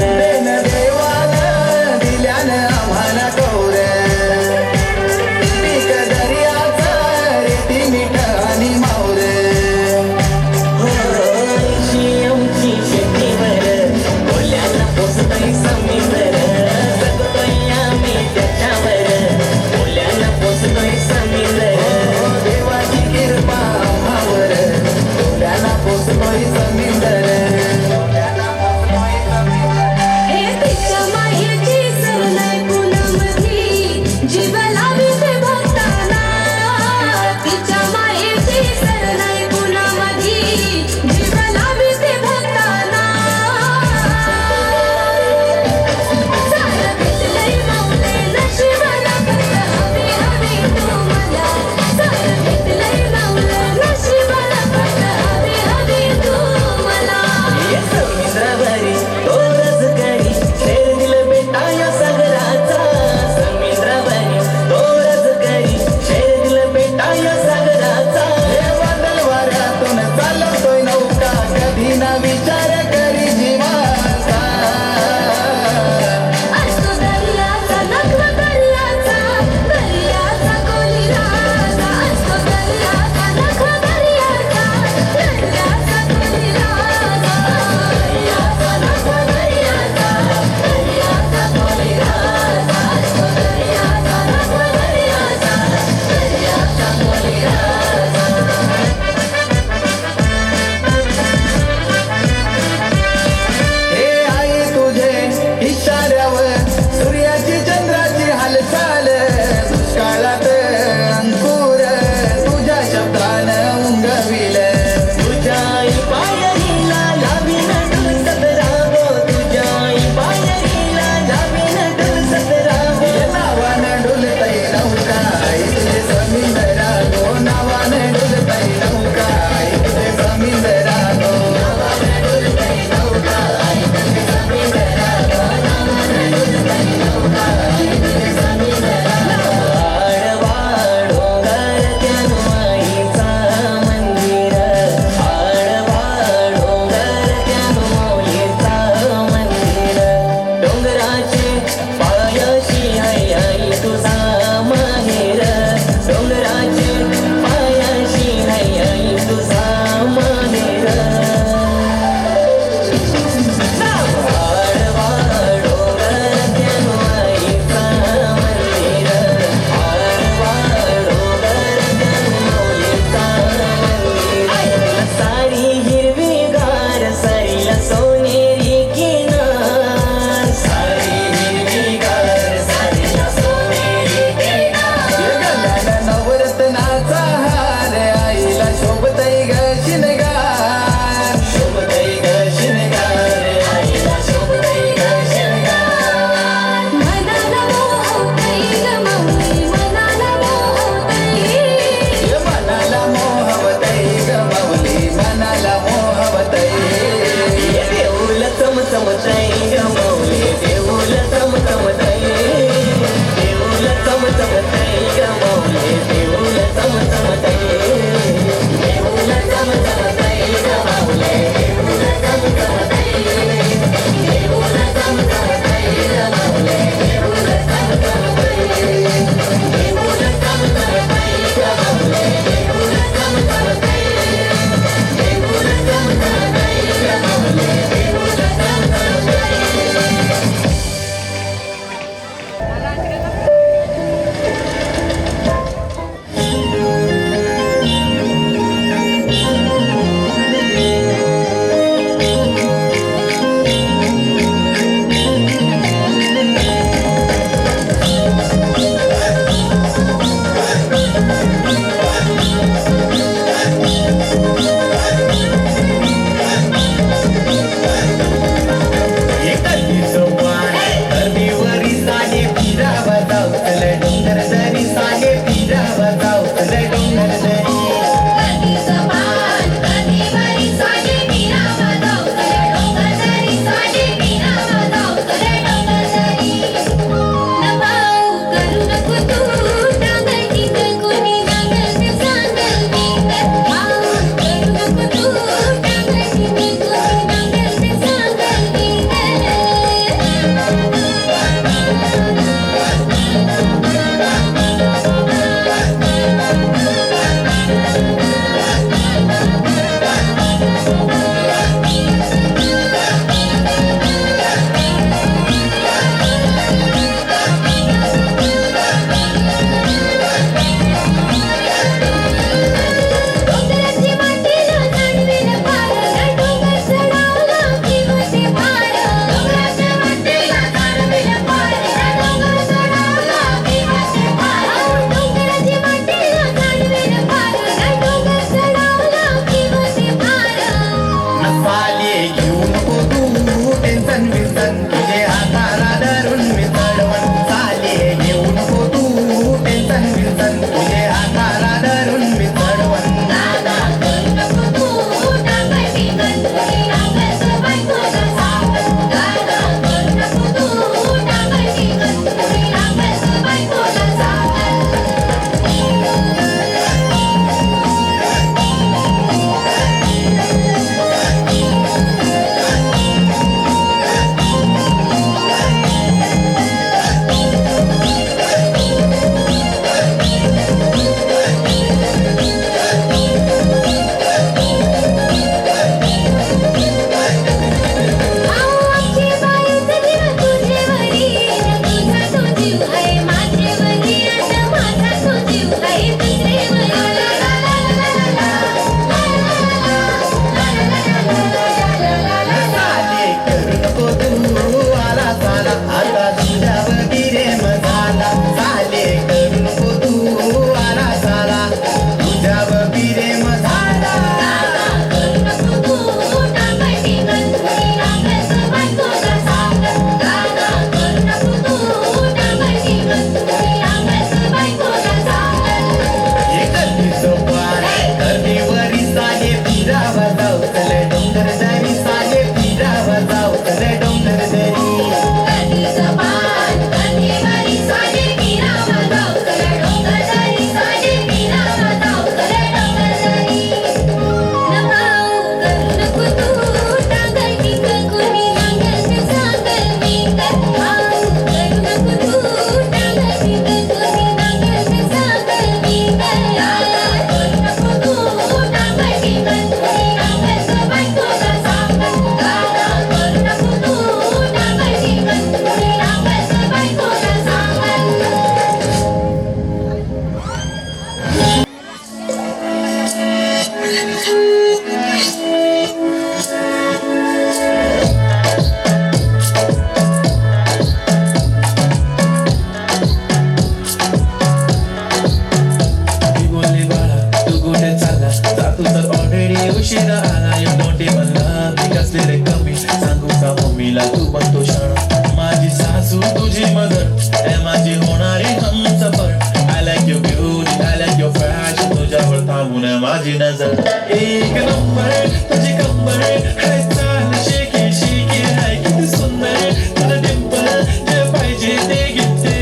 उशिरा आला you don't even love me कसले रे कमी सांगू का मम्मीला तू बनतो शाळा माझी सासू तुझी मदर ए माझी होणारी Humsafar I like your beauty I like your fashion तुझ्यावर थांबून आहे माझी नजर एक नंबर तुझी कंबर हाय चाल शेकी शेकी हाय किती सुंदर तुझं डिंपल जे पाहिजे ते घेते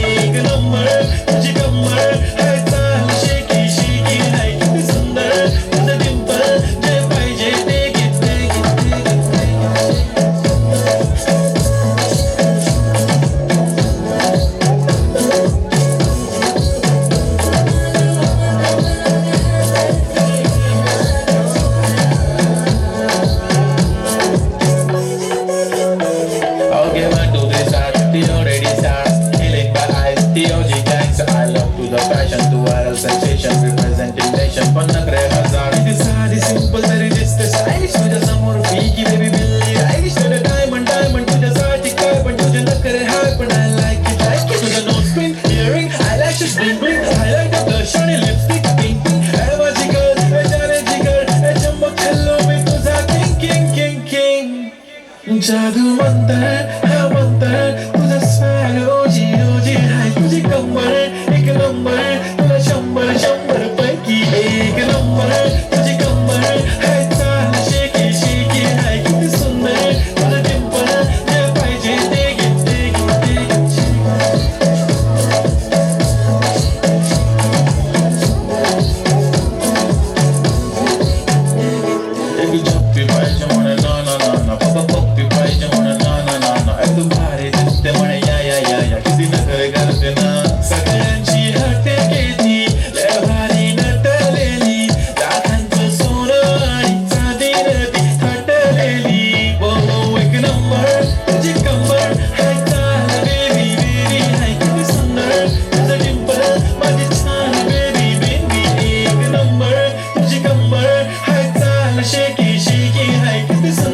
एक नंबर तुझी कंबर हाय चाल शेकी शेकी हाय किती सुंदर तुझं डिंपल जे पाहिजे ते घेते Okay, 1, 2, 3, start. The already starts. Killing my eyes. The OG gangster. I love to the fashion, to viral sensation, representing nation. पण नखरे हजार. किती साधी simple तरी दिसते stylish. तुझ्या समोर फिकी baby बिल्ली. Irish तुझं diamond तुझ्यासाठी काय पण तुझे नखरे हाय पण I like it. तुझं nose pin, earring, eyelashes bling bling. I like the blush आणि lipstick pink pink. Hey माझी girl, hey जाने जिगर, hey चमक hello मी तुझा king. जादू मंतर हा मंतर तुझा स्वॅग ओजी ओजी हाय तुझी कंबर एक नंबर तुला 100 पैकी एक नंबर तुझी कंबर हाय चाल शेकी शेकी हाय किती सुंदर तुझं डिंपल जे पाहिजे ते घेते एक झप्पी पाहिजे म्हणे ना पप्पी पाहिजे म्हणे ना तू भारी दिसते म्हणे या किती नखरे करते ना सगळ्यांची हटे घेती लय भारी नटलेली लाखांचं सोनं आणि चांदी ती हटलेली वो एक नंबर तुझी कंबर हाय चाल बेबी बेबी हाय किती सुंदर तुझं डिंपल माझी छान बेबी बेबी एक नंबर तुझी कंबर हाय चाल शेकी शेकी हाय किती सुंदर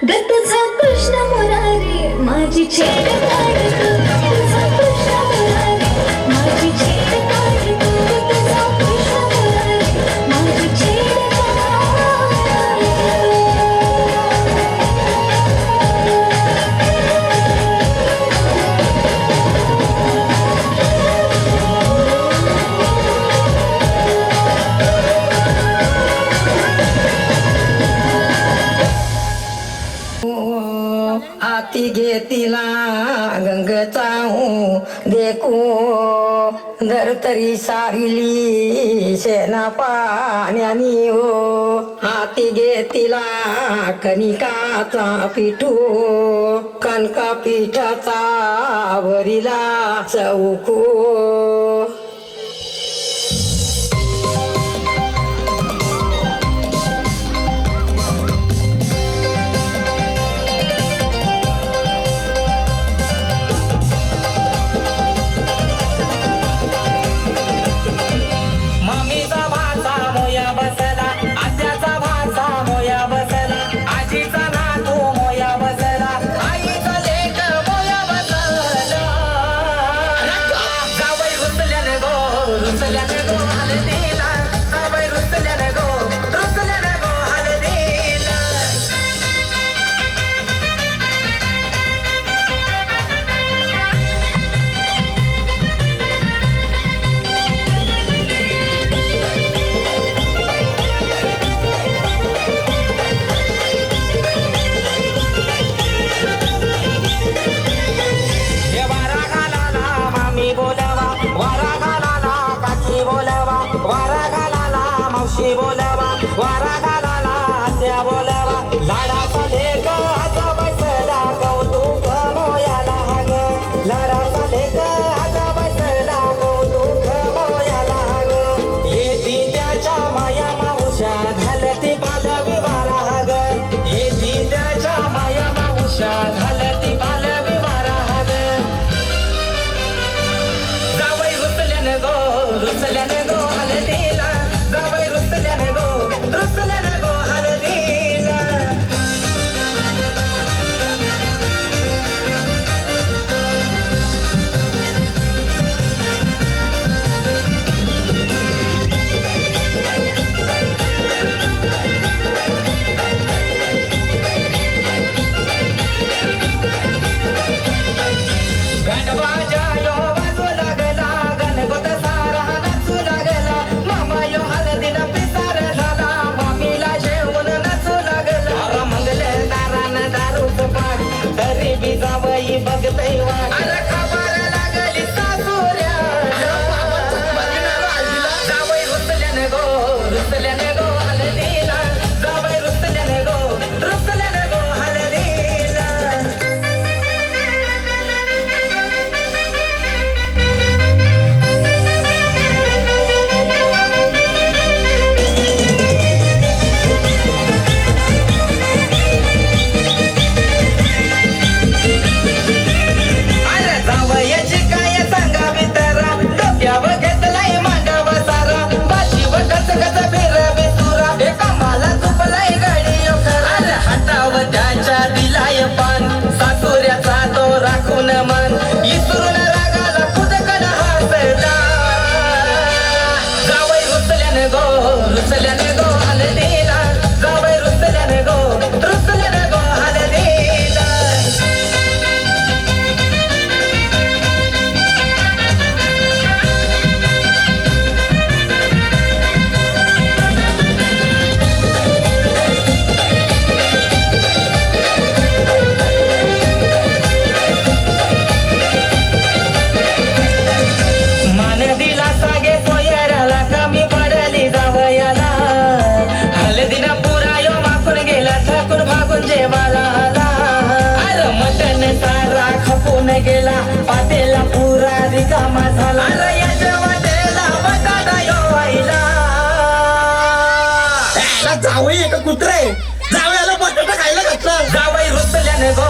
ग तुझा कृष्ण मुरारी माझी छेड काढ ग, तुझा कृष्ण मुरारी माझी छेड काढ ग, तुझा कृष्ण मुरारी माझी छेड काढ ग. हाती घेतीला गंगचा देखो धरतरी सारिली शेना पाण्यानी हो. हाती घेतीला कणिकाचा पिठू कणका पिठाचा वरीला चौको. मामीचा भाचा मोया बसला, आत्याचा भाचा मोया बसला, आजीचा नातू मोया बसला, आईचा लेक मोया बसला. जावई रुसल्याने गो हलदीला, जावई रुसल्याने गो हलदीला. हे वारा घालाला मामी बोलावा, वारा घालाला काकी बोलावा, वारा घालाला मावशी बोलावा, वारा घालाला आत्या बोलावा. लाडाचा लेक हाता बसला कौतुक मोयाला हाग, लाडाचा लेक हाता बसला कौतुक मोयाला हाग. येती त्याच्या माया मावशा घालती पालवी वारा हाग, येती त्याच्या माया मावशा घालती पालवी वारा हाग. जावई रुसल्याने गो हलदीला, जावई रुसल्याने गो हलदीला. गणबाजा यो वाजू लागला, गणगोत सारा नाचू लागला, मामा यो हलदीला पिसार झाला, मामीला जेवण नाचू लागला. अरे मंगल दारान दारूच पाड, तरी बी जावई बघतय वाट. अरे खबर लागली सासूऱ्या, जावई रुसल्याने गो हलदीला, जावई रुसल्याने गो हलदीला. अरे जावयाची काय सांगावी तरा, डोक्यावर घेतलाय मांडावा सारा, बाशीवर कच फिर बेसुरा, एका मला झोपलाय गाडी खरा. अरे हातावर त्याच्या दिलाय पान, सासुऱ्याचा तो राखून मन, इसरून रागाला खुदकन हसला. जावई रुसल्याने गो हलदीला, जावई रुसल्याने गो हलदीला. मान दिला सागे सोयराला, कमी पडली जावयाला, हलदीना पुरा यो माखून गेला, ठाकूर भागून जेवाला आला. अरे मटण सारा खपून गेला, पातेला पुरा रिकामा झाला. अरे या जेवणाला बटाटा यो व्हायला. जावई एक कुत्रे जावयाला बटाटा खायला घातला. जावई रुसल्याने गो